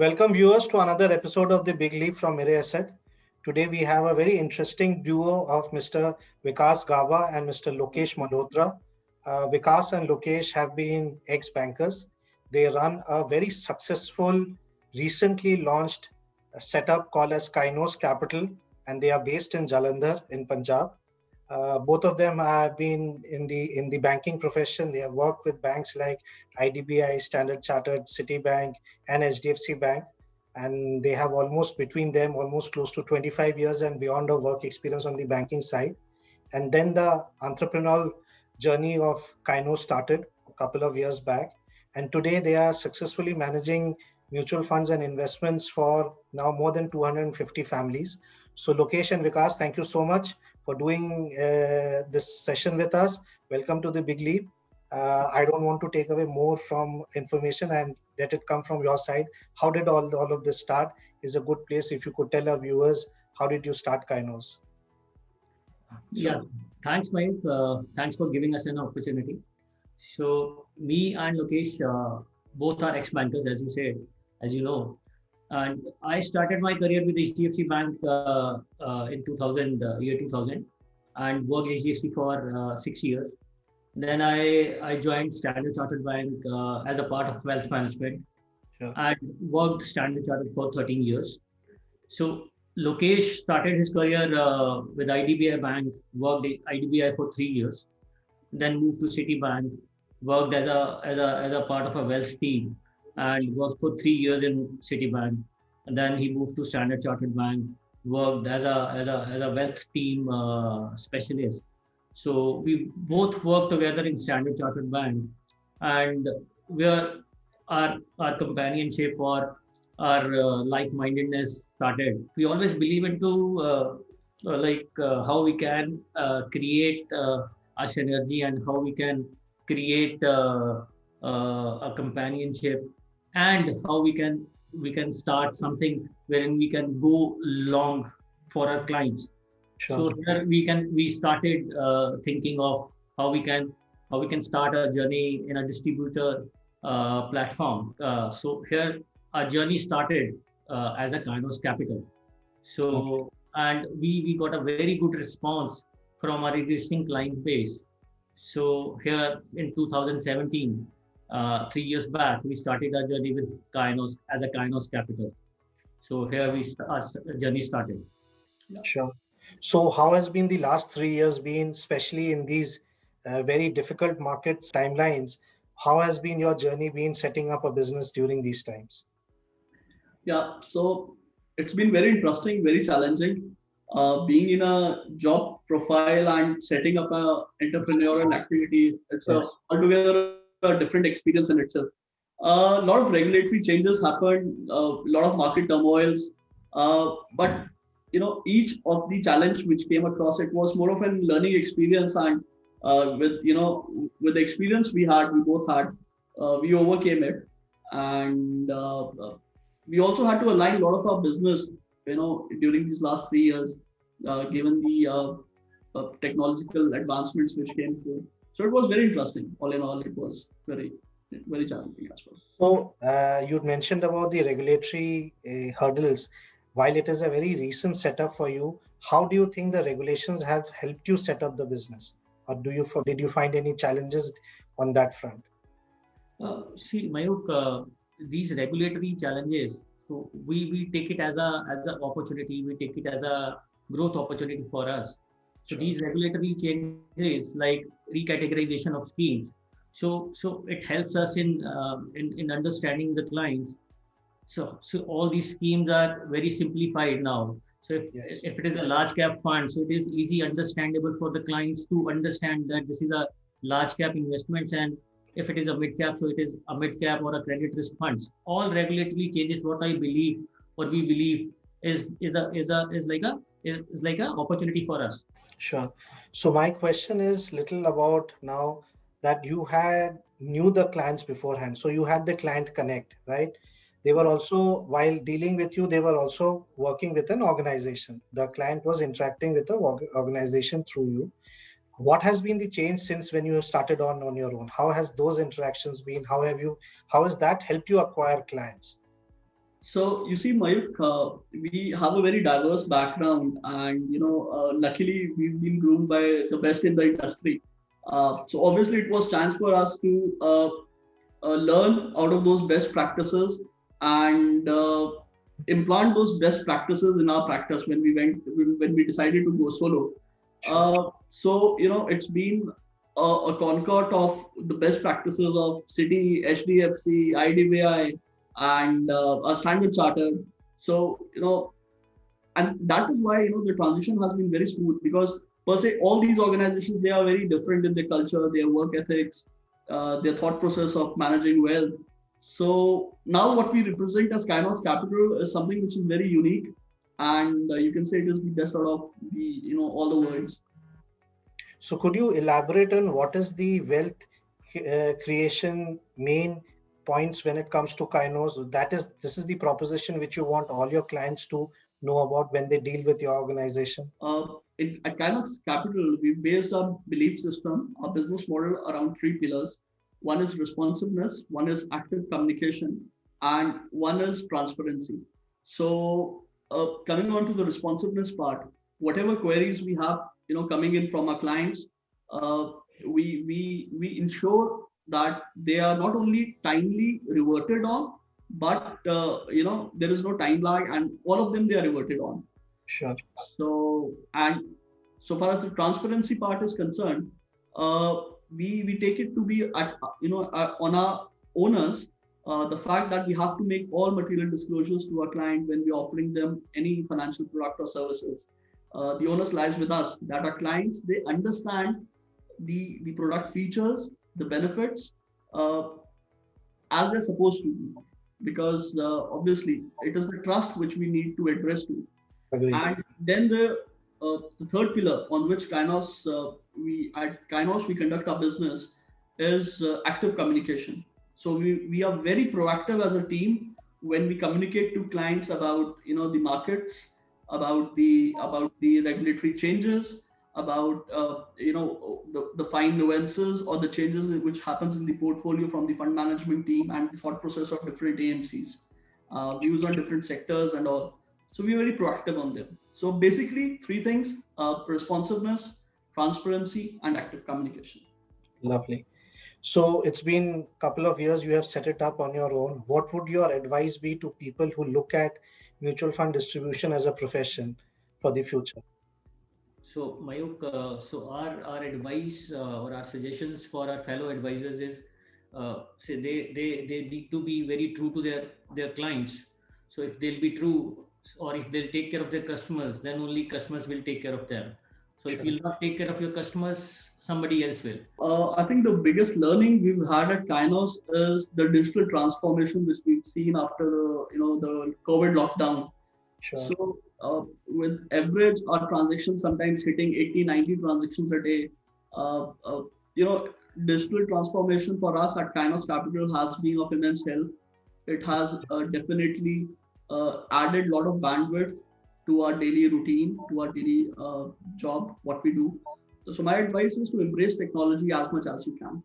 Welcome viewers to another episode of The Big Leap from Mirae Asset. Today we have a very interesting duo of Mr. Vikas Gaba and Mr. Lokesh Malhotra. Vikas and Lokesh have been ex-bankers. They run a very successful, recently launched setup called as Kainos Capital, and they are based in Jalandhar in Punjab. Both of them have been in the banking profession. They have worked with banks like IDBI, Standard Chartered, Citibank, and HDFC Bank, and they have almost between them almost close to 25 years and beyond of work experience on the banking side. And then the entrepreneurial journey of Kainos started a couple of years back, and today they are successfully managing mutual funds and investments for now more than 250 families. So Lokesh and Vikas, thank you so much for doing this session with us. Welcome to the Big Leap. I don't want to take away more from information and let it come from your side. How did all of this start? Is a good place if you could tell our viewers, how did you start Kainos? Yeah, thanks, Mayukh. Thanks for giving us an opportunity. So, me and Lokesh, both are ex-bankers, as you said, as you know. And I started my career with HDFC Bank in 2000, year 2000, and worked HDFC for 6 years. Then I joined Standard Chartered Bank as a part of wealth management, Sure. and worked Standard Chartered for 13 years. So Lokesh started his career with IDBI Bank, worked at IDBI for 3 years, then moved to Citibank, worked as a part of a wealth team, and worked for 3 years in Citibank. And then he moved to Standard Chartered Bank, worked as a wealth team specialist. So we both worked together in Standard Chartered Bank, and where our companionship or our like-mindedness started. We always believe into how we can create a synergy and how we can create a companionship, and how we can start something wherein we can go long for our clients. Sure. So here we started thinking of how we can start a journey in a distributor platform. So here our journey started as a Kainos capital. So and we got a very good response from our existing client base. So here in 2017, 3 years back, we started our journey with Kainos as a Kainos capital. So here our journey started. Sure. So how has been the last 3 years been, especially in these very difficult markets timelines? How has been your journey been setting up a business during these times? Yeah, so it's been very interesting, very challenging. Being in a job profile and setting up a entrepreneurial activity, it's a Yes. altogether a different experience in itself. A lot of regulatory changes happened, a lot of market turmoils, but each of the challenge which came across, it was more of an learning experience, and with the experience we both had, we overcame it, and we also had to align a lot of our business, during these last 3 years, given the technological advancements which came through. So it was very interesting. All in all, it was very, very challenging as well. So you'd mentioned about the regulatory hurdles. While it is a very recent setup for you, how do you think the regulations have helped you set up the business, or did you find any challenges on that front? See, Mayukh, these regulatory challenges, so we take it as a opportunity. We take it as a growth opportunity for us. So Sure. these regulatory changes, like recategorization of schemes, so it helps us in understanding the clients. So all these schemes are very simplified now. So Yes. if it is a large cap fund, so it is easy understandable for the clients to understand that this is a large cap investments, and if it is a mid cap, so it is a mid cap or a credit risk funds. All regulatory changes, what I believe, what we believe is like a opportunity for us. Sure. So my question is little about now that you had knew the clients beforehand. So you had the client connect, right? They were also, while dealing with you, they were also working with an organization. The client was interacting with the organization through you. What has been the change since when you started on your own? How has those interactions been? How has that helped you acquire clients? So you see, Mayukh, we have a very diverse background, and luckily we've been groomed by the best in the industry. So obviously, it was chance for us to learn out of those best practices and implant those best practices in our practice when we decided to go solo. Sure. So it's been a concord of the best practices of Citi, HDFC, IDBI, and a Standard Chartered. So and that is why the transition has been very smooth, because per se all these organizations, they are very different in their culture, their work ethics, their thought process of managing wealth. So now what we represent as Kainos Capital is something which is very unique, and you can say it is the best out of the all the worlds. So could you elaborate on what is the wealth creation main points when it comes to Kainos? This is the proposition which you want all your clients to know about when they deal with your organization. At Kainos Capital, we based our belief system, our business model around three pillars. One is responsiveness, one is active communication, and one is transparency. So, coming on to the responsiveness part, whatever queries we have, coming in from our clients, uh, we ensure that they are not only timely reverted on, but there is no time lag, and all of them they are reverted on. Sure. So, and so far as the transparency part is concerned, uh, we take it to be at on our owners, the fact that we have to make all material disclosures to our client when we're offering them any financial product or services. The onus lies with us, that our clients, they understand the product features, the benefits, uh, as they're supposed to be, because obviously it is the trust which we need to address to. Agree. And then the third pillar on which Kainos we conduct our business is active communication. So we are very proactive as a team when we communicate to clients about the markets, about the regulatory changes, about the fine nuances or the changes which happens in the portfolio from the fund management team, and the thought process of different AMCs, views on different sectors and all. So we're very proactive on them. So basically, three things: responsiveness, transparency, and active communication. Lovely. So it's been a couple of years you have set it up on your own. What would your advice be to people who look at mutual fund distribution as a profession for the future? So, Mayukh, so our advice or our suggestions for our fellow advisors is, say they need to be very true to their clients. So if they'll be true, or if they'll take care of their customers, then only customers will take care of them. So if Sure. you'll not take care of your customers, somebody else will. I think the biggest learning we've had at Kainos is the digital transformation which we've seen after the COVID lockdown. Sure. So with average our transactions sometimes hitting 80, 90 transactions a day, uh, uh, you know, digital transformation for us at Kainos Capital has been of immense help. It has definitely added a lot of bandwidth to our daily routine, to our daily job, what we do. So my advice is to embrace technology as much as you can.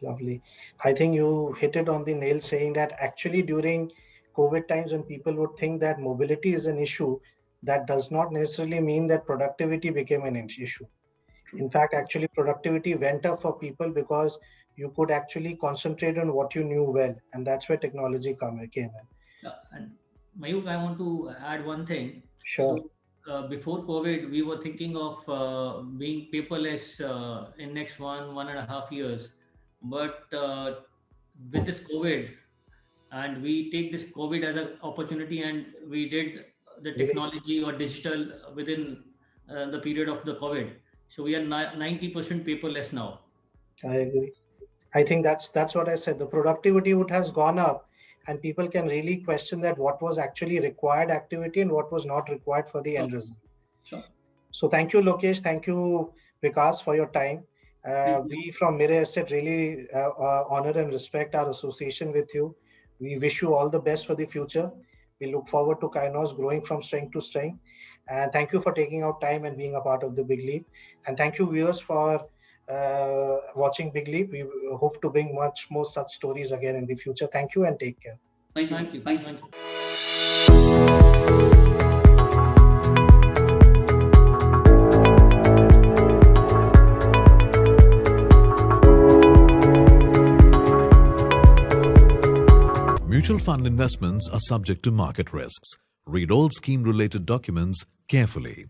Lovely. I think you hit it on the nail saying that actually during COVID times when people would think that mobility is an issue, that does not necessarily mean that productivity became an issue. In fact, actually productivity went up for people because you could actually concentrate on what you knew well. And that's where technology came in. Yeah, and Mayukh, I want to add one thing. Sure. So before COVID, we were thinking of being paperless in next 1.5 years. But with this COVID, and we take this COVID as an opportunity, and we did the technology or digital within the period of the COVID. So we are 90% paperless now. I agree. I think that's what I said. The productivity would has gone up, and people can really question that what was actually required activity and what was not required for the Sure. end result. Sure. So thank you, Lokesh. Thank you, Vikas, for your time. Thank you. We from Mirae Asset really honor and respect our association with you. We wish you all the best for the future. We look forward to Kainos growing from strength to strength. And thank you for taking out time and being a part of the Big Leap. And thank you, viewers, for watching Big Leap. We hope to bring much more such stories again in the future. Thank you and take care. Thank you. Thank you. Thank you. Thank you. Mutual fund investments are subject to market risks. Read all scheme-related documents carefully.